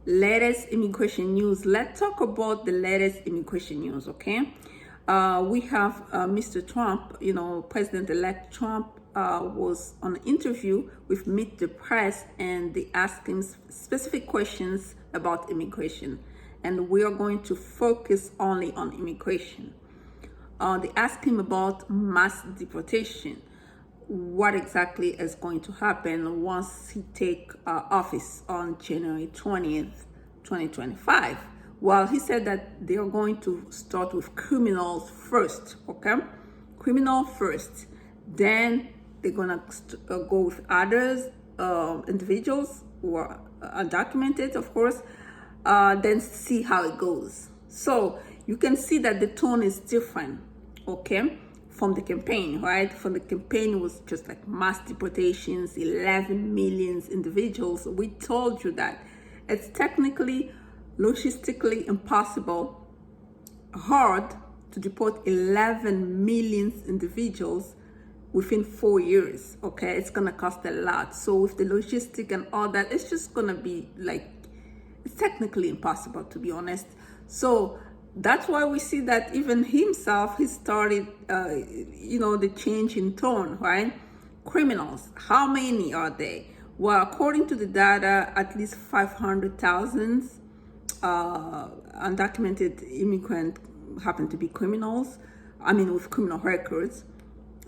latest immigration news. Let's talk about the latest immigration news, okay? We have Mr. Trump, President-elect Trump was on an interview with Meet the Press, and they asked him specific questions about immigration. And we are going to focus only on immigration. They asked him about mass deportation. What exactly is going to happen once he take office on January 20th, 2025? Well, he said that they are going to start with criminals first, okay? Criminal first. Then they're gonna go with others, individuals who are undocumented, of course, then see how it goes. So you can see that the tone is different, okay, from the campaign, right? From the campaign, it was just like mass deportations, 11 million individuals. We told you that it's technically, logistically impossible, hard to deport 11 million individuals within 4 years, okay? It's gonna cost a lot. So with the logistic and all that, it's just gonna be like, it's technically impossible, to be honest. So that's why we see that even himself, he started, the change in tone, right? Criminals, how many are they? Well, according to the data, at least 500,000 undocumented immigrants happen to be criminals. I mean, with criminal records.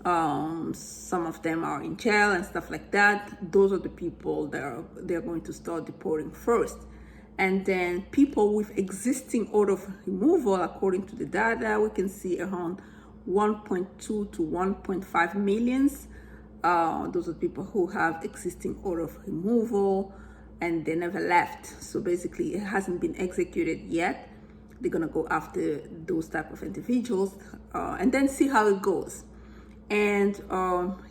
Some of them are in jail and stuff like that. Those are the people that they're going to start deporting first. And then people with existing order of removal, according to the data, we can see around 1.2 to 1.5 millions. Those are people who have existing order of removal and they never left. So basically it hasn't been executed yet. They're gonna go after those type of individuals and then see how it goes. And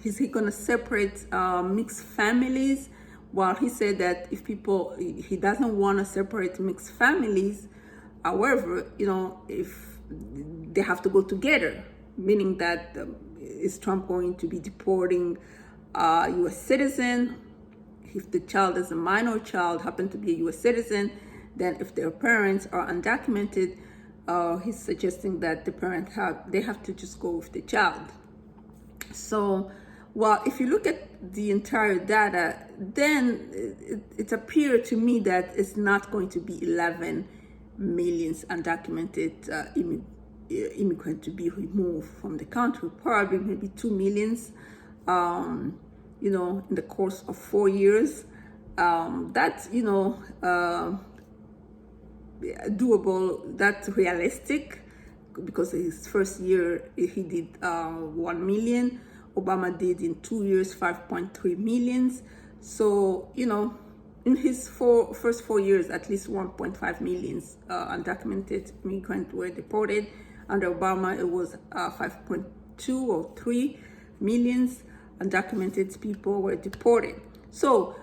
is he gonna separate mixed families? Well, he said that he doesn't want to separate mixed families. However, if they have to go together, meaning that is Trump going to be deporting U.S. citizen? If the child is a minor child, happen to be a U.S. citizen, then if their parents are undocumented, he's suggesting that the parent they have to just go with the child. So, well, if you look at the entire data, then it appeared to me that it's not going to be 11 million undocumented immigrants to be removed from the country. Probably maybe 2 million, in the course of 4 years. That's, doable, that's realistic, because his first year he did 1 million. Obama did in 2 years 5.3 million. So, in his first 4 years, at least 1.5 million undocumented immigrants were deported. Under Obama, it was 5.2 or 3 million undocumented people were deported. So,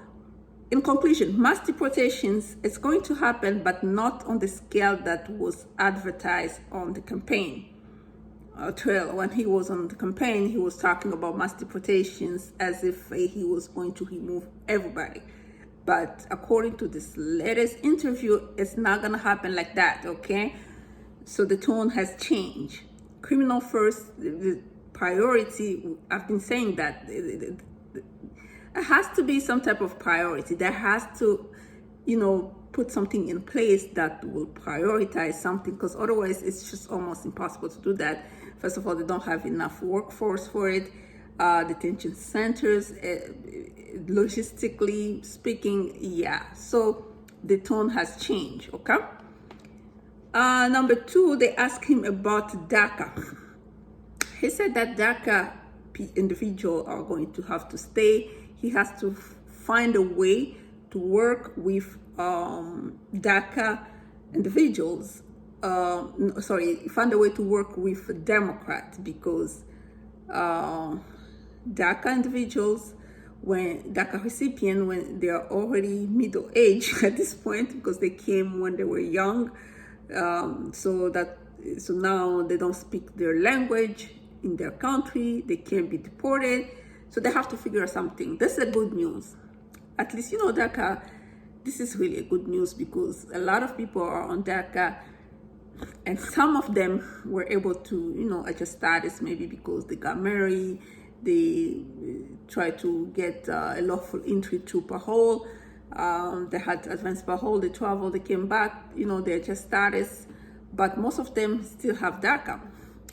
in conclusion, mass deportations is going to happen, but not on the scale that was advertised on the campaign trail. When he was on the campaign, he was talking about mass deportations as if he was going to remove everybody. But according to this latest interview, it's not going to happen like that, okay? So the tone has changed. Criminal first, the priority, I've been saying that. It has to be some type of priority. There has to, put something in place that will prioritize something, because otherwise it's just almost impossible to do that. First of all, they don't have enough workforce for it. Detention centers, logistically speaking, yeah. So the tone has changed, okay? Number two, they asked him about DACA. He said that DACA individuals are going to have to stay. He has to find a way to work with DACA individuals. Find a way to work with Democrats, because DACA individuals, when DACA recipients, when they are already middle age at this point, because they came when they were young, so now they don't speak their language in their country, they can't be deported, so they have to figure out something. This is good news. At least, DACA this is really a good news, because a lot of people are on DACA, and some of them were able to, adjust status, maybe because they got married, they tried to get a lawful entry through parole, they had advanced parole, they traveled, they came back, they adjust status, but most of them still have DACA.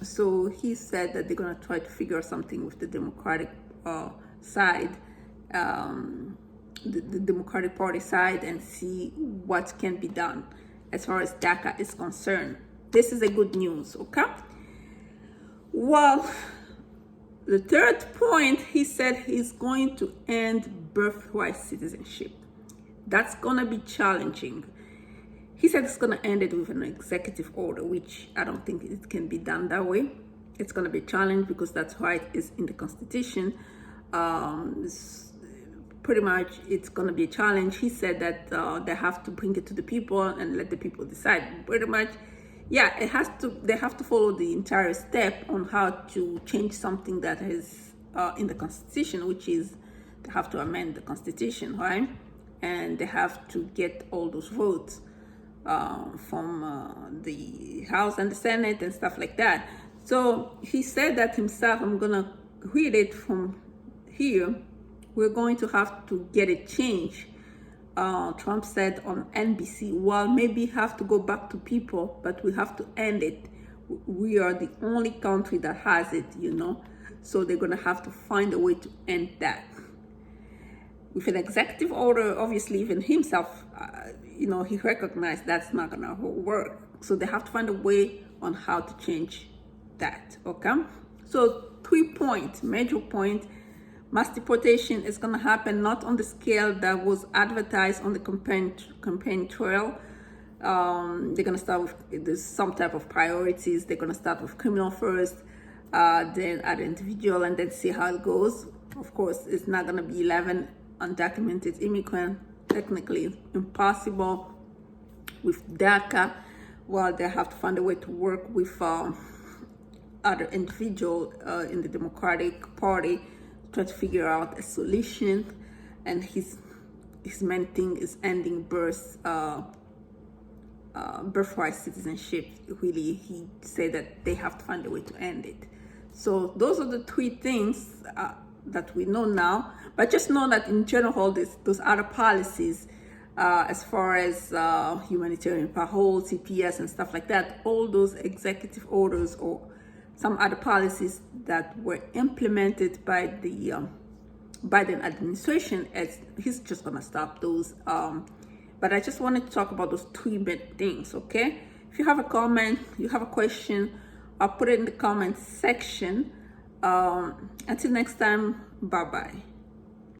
So he said that they're going to try to figure something with the Democratic side, the Democratic Party side, and see what can be done as far as DACA is concerned. This is a good news, okay? Well, the third point, he said he's going to end birthright citizenship. That's going to be challenging. He said it's going to end it with an executive order, which I don't think it can be done that way. It's going to be a challenge because that's right is in the Constitution. Pretty much it's going to be a challenge. He said that they have to bring it to the people and let the people decide. Pretty much, yeah, they have to follow the entire step on how to change something that is in the Constitution, which is they have to amend the Constitution, right? And they have to get all those votes from the House and the Senate and stuff like that. So he said that himself. I'm gonna read it from here. We're going to have to get a change. Trump said on NBC, well, maybe have to go back to people, but we have to end it. We are the only country that has it, so they're gonna have to find a way to end that. With an executive order, obviously, even himself, he recognized that's not gonna work. So they have to find a way on how to change that, okay? So 3 points, major point, mass deportation is gonna happen not on the scale that was advertised on the campaign trail. They're gonna start with there's some type of priorities. They're gonna start with criminal first, then add individual, and then see how it goes. Of course, it's not gonna be 11 undocumented immigrant, technically impossible with DACA. Well, they have to find a way to work with other individual in the Democratic Party, try to figure out a solution. And his main thing is ending birthright citizenship. Really, he said that they have to find a way to end it. So those are the 3 things that we know now, but just know that in general, those other policies, as far as humanitarian parole, CPS, and stuff like that, all those executive orders or some other policies that were implemented by the Biden administration, he's just gonna stop those. But I just wanted to talk about those 3 big things, okay? If you have a comment, you have a question, I'll put it in the comment section. Until next time, bye-bye.